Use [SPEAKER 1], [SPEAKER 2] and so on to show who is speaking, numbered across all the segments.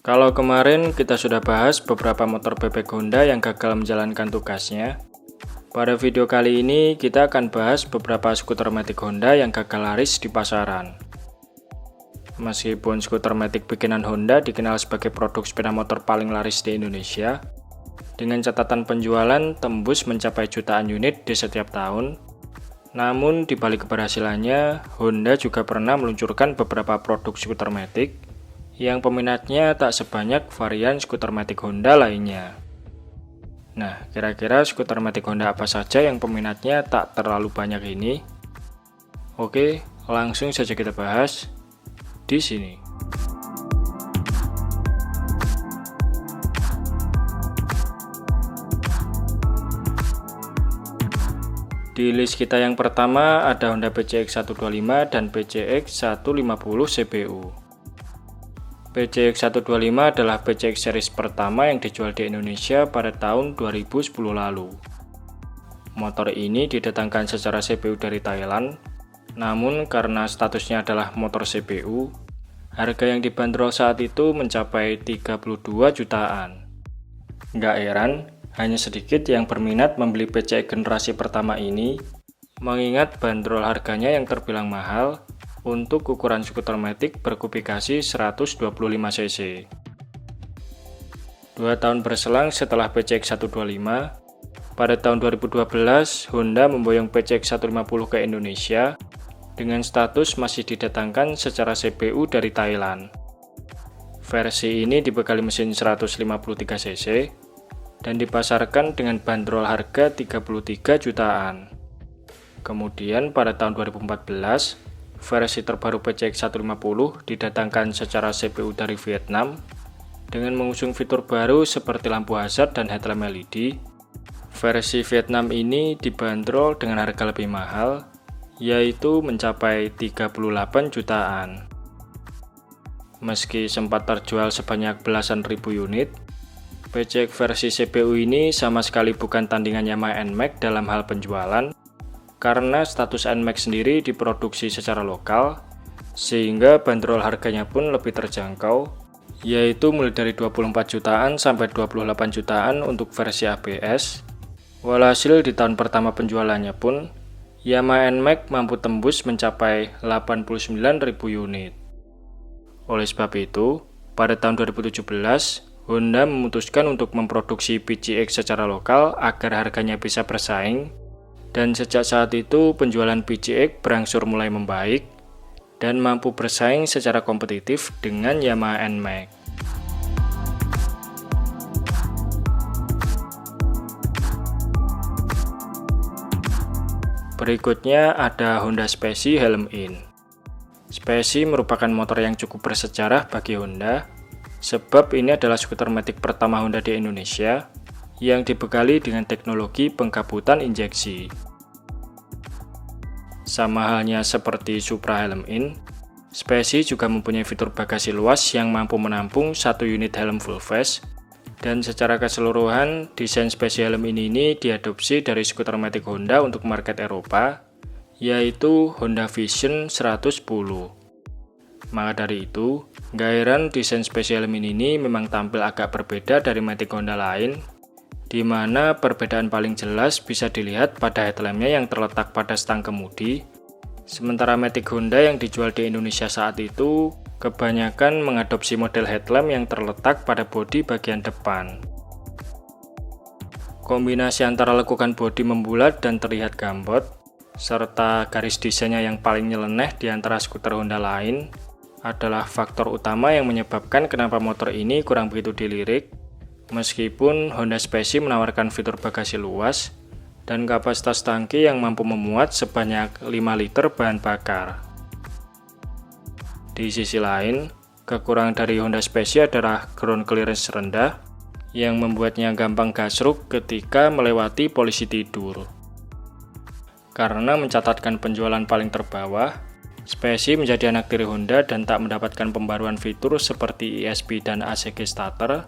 [SPEAKER 1] Kalau kemarin kita sudah bahas beberapa motor bebek Honda yang gagal menjalankan tugasnya, pada video kali ini kita akan bahas beberapa skuter matic Honda yang gagal laris di pasaran. Meskipun skuter matic bikinan Honda dikenal sebagai produk sepeda motor paling laris di Indonesia, dengan catatan penjualan tembus mencapai jutaan unit di setiap tahun, namun di balik keberhasilannya, Honda juga pernah meluncurkan beberapa produk skuter matic yang peminatnya tak sebanyak varian skuter matic Honda lainnya. Nah, kira-kira skuter matic Honda apa saja yang peminatnya tak terlalu banyak ini? Oke, langsung saja kita bahas di sini. Di list kita yang pertama ada Honda PCX 125 dan PCX 150 CBU. PCX 125 adalah PCX series pertama yang dijual di Indonesia pada tahun 2010 lalu. Motor ini didatangkan secara CBU dari Thailand, namun karena statusnya adalah motor CBU, harga yang dibanderol saat itu mencapai 32 jutaan. Nggak heran, hanya sedikit yang berminat membeli PCX generasi pertama ini, mengingat bandrol harganya yang terbilang mahal untuk ukuran skuter matic berkubikasi 125 cc. 2 tahun berselang setelah PCX 125, pada tahun 2012 Honda memboyong PCX 150 ke Indonesia dengan status masih didatangkan secara CBU dari Thailand. Versi ini dibekali mesin 153 cc dan dipasarkan dengan bandrol harga 33 jutaan. Kemudian pada tahun 2014, versi terbaru PCX 150 didatangkan secara CBU dari Vietnam dengan mengusung fitur baru seperti lampu hazard dan headlamp LED. Versi Vietnam ini dibanderol dengan harga lebih mahal, yaitu mencapai 38 jutaan. Meski sempat terjual sebanyak belasan ribu unit, PCX versi CBU ini sama sekali bukan tandingan Yamaha NMAX dalam hal penjualan, karena status NMAX sendiri diproduksi secara lokal, sehingga bandrol harganya pun lebih terjangkau, yaitu mulai dari 24 jutaan sampai 28 jutaan untuk versi ABS. Walhasil di tahun pertama penjualannya pun, Yamaha NMAX mampu tembus mencapai 89.000 unit. Oleh sebab itu, pada tahun 2017, Honda memutuskan untuk memproduksi PCX secara lokal agar harganya bisa bersaing. Dan sejak saat itu penjualan PCX berangsur mulai membaik dan mampu bersaing secara kompetitif dengan Yamaha NMAX. Berikutnya ada Honda Specie Helm In. Specie merupakan motor yang cukup bersejarah bagi Honda, sebab ini adalah skuter matic pertama Honda di Indonesia yang dibekali dengan teknologi pengkabutan injeksi. Sama halnya seperti Supra Helm In, Specie juga mempunyai fitur bagasi luas yang mampu menampung satu unit helm full face, dan secara keseluruhan desain Specie Helm In ini diadopsi dari skuter matic Honda untuk market Eropa, yaitu Honda Vision 110. Maka dari itu, nggak heran desain Specie Helm In ini memang tampil agak berbeda dari matic Honda lain, di mana perbedaan paling jelas bisa dilihat pada headlampnya yang terletak pada stang kemudi. Sementara matic Honda yang dijual di Indonesia saat itu kebanyakan mengadopsi model headlamp yang terletak pada bodi bagian depan. Kombinasi antara lekukan bodi membulat dan terlihat gambot, serta garis desainnya yang paling nyeleneh di antara skuter Honda lain, adalah faktor utama yang menyebabkan kenapa motor ini kurang begitu dilirik. Meskipun Honda Specie menawarkan fitur bagasi luas dan kapasitas tangki yang mampu memuat sebanyak 5 liter bahan bakar. Di sisi lain, kekurangan dari Honda Specie adalah ground clearance rendah yang membuatnya gampang gasruk ketika melewati polisi tidur. Karena mencatatkan penjualan paling terbawah, Specie menjadi anak tiri Honda dan tak mendapatkan pembaruan fitur seperti ESP dan ACG starter,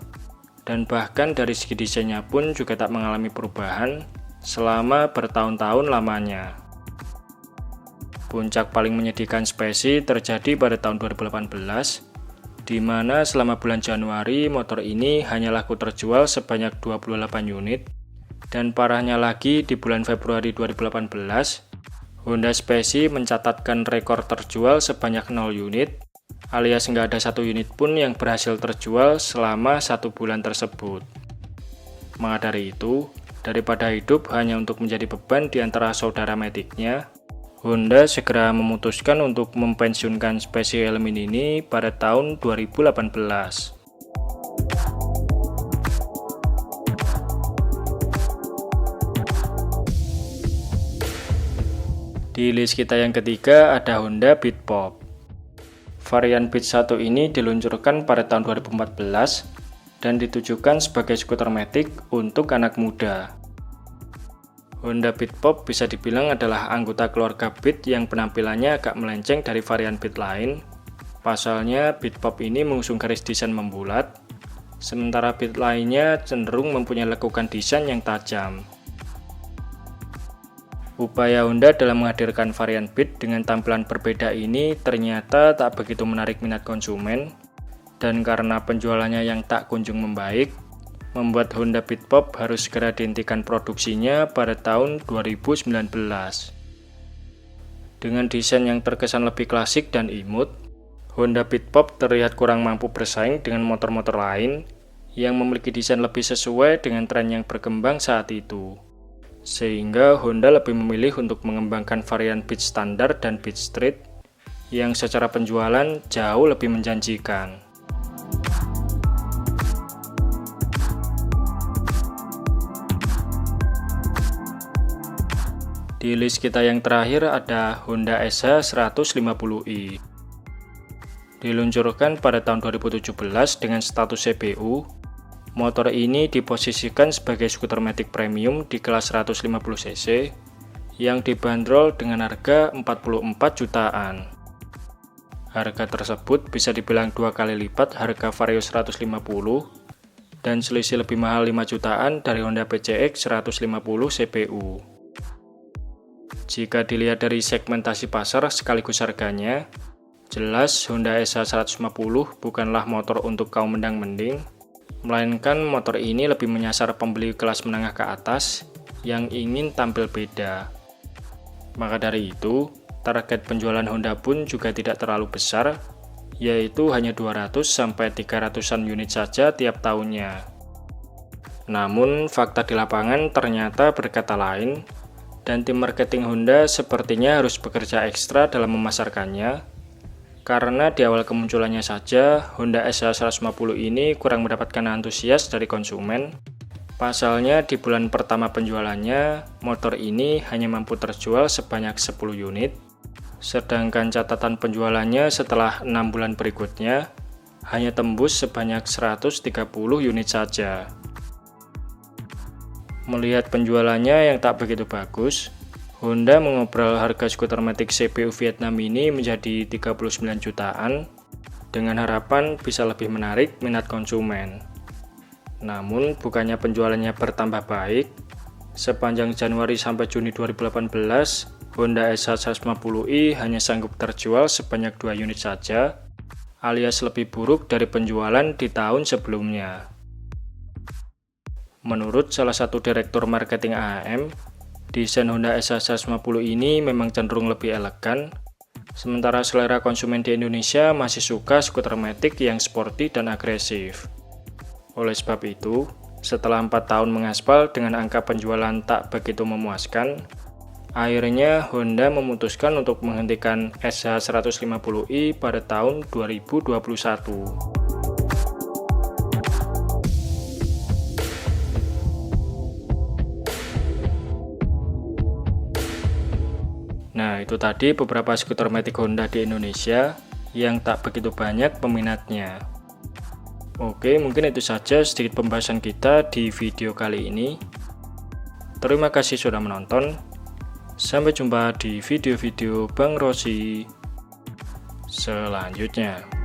[SPEAKER 1] dan bahkan dari segi desainnya pun juga tak mengalami perubahan selama bertahun-tahun lamanya. Puncak paling menyedihkan Specie terjadi pada tahun 2018, di mana selama bulan Januari motor ini hanya laku terjual sebanyak 28 unit, dan parahnya lagi di bulan Februari 2018, Honda Specie mencatatkan rekor terjual sebanyak 0 unit, alias nggak ada 1 unit pun yang berhasil terjual selama 1 bulan tersebut. Maka dari itu, daripada hidup hanya untuk menjadi beban di antara saudara metiknya, Honda segera memutuskan untuk mempensiunkan Specie Element ini pada tahun 2018. Di list kita yang ketiga ada Honda Beat Pop. Varian Beat 1 ini diluncurkan pada tahun 2014 dan ditujukan sebagai skuter matic untuk anak muda. Honda Beat Pop bisa dibilang adalah anggota keluarga Beat yang penampilannya agak melenceng dari varian Beat lain. Pasalnya Beat Pop ini mengusung garis desain membulat, sementara Beat lainnya cenderung mempunyai lekukan desain yang tajam. Upaya Honda dalam menghadirkan varian Beat dengan tampilan berbeda ini ternyata tak begitu menarik minat konsumen, dan karena penjualannya yang tak kunjung membaik, membuat Honda Beat Pop harus segera dihentikan produksinya pada tahun 2019. Dengan desain yang terkesan lebih klasik dan imut, Honda Beat Pop terlihat kurang mampu bersaing dengan motor-motor lain yang memiliki desain lebih sesuai dengan tren yang berkembang saat itu. Sehingga Honda lebih memilih untuk mengembangkan varian Beat standar dan Beat Street yang secara penjualan jauh lebih menjanjikan. Di list kita yang terakhir ada Honda SH 150i. Diluncurkan pada tahun 2017 dengan status CBU, motor ini diposisikan sebagai skuter matic premium di kelas 150cc yang dibanderol dengan harga 44 jutaan. Harga tersebut bisa dibilang 2 kali lipat harga Vario 150 dan selisih lebih mahal 5 jutaan dari Honda PCX 150 CBU. Jika dilihat dari segmentasi pasar sekaligus harganya, jelas Honda SH 150 bukanlah motor untuk kaum mendang-mending, melainkan motor ini lebih menyasar pembeli kelas menengah ke atas yang ingin tampil beda. Maka dari itu, target penjualan Honda pun juga tidak terlalu besar, yaitu hanya 200-300an unit saja tiap tahunnya. Namun, fakta di lapangan ternyata berkata lain, dan tim marketing Honda sepertinya harus bekerja ekstra dalam memasarkannya, karena di awal kemunculannya saja, Honda SH 150 ini kurang mendapatkan antusias dari konsumen. Pasalnya di bulan pertama penjualannya, motor ini hanya mampu terjual sebanyak 10 unit, sedangkan catatan penjualannya setelah 6 bulan berikutnya, hanya tembus sebanyak 130 unit saja. Melihat penjualannya yang tak begitu bagus, Honda mengobrol harga skuter matic CBU Vietnam ini menjadi 39 jutaan dengan harapan bisa lebih menarik minat konsumen. Namun bukannya penjualannya bertambah baik, sepanjang Januari sampai Juni 2018, Honda SH 150i hanya sanggup terjual sebanyak 2 unit saja, alias lebih buruk dari penjualan di tahun sebelumnya. Menurut salah satu direktur marketing AAM, desain Honda SH 150 ini memang cenderung lebih elegan, sementara selera konsumen di Indonesia masih suka skuter matic yang sporty dan agresif. Oleh sebab itu, setelah 4 tahun mengaspal dengan angka penjualan tak begitu memuaskan, akhirnya Honda memutuskan untuk menghentikan SH 150i pada tahun 2021. Nah, itu tadi beberapa skuter matic Honda di Indonesia yang tak begitu banyak peminatnya. Oke, mungkin itu saja sedikit pembahasan kita di video kali ini. Terima kasih sudah menonton. Sampai jumpa di video-video Bang Rossi selanjutnya.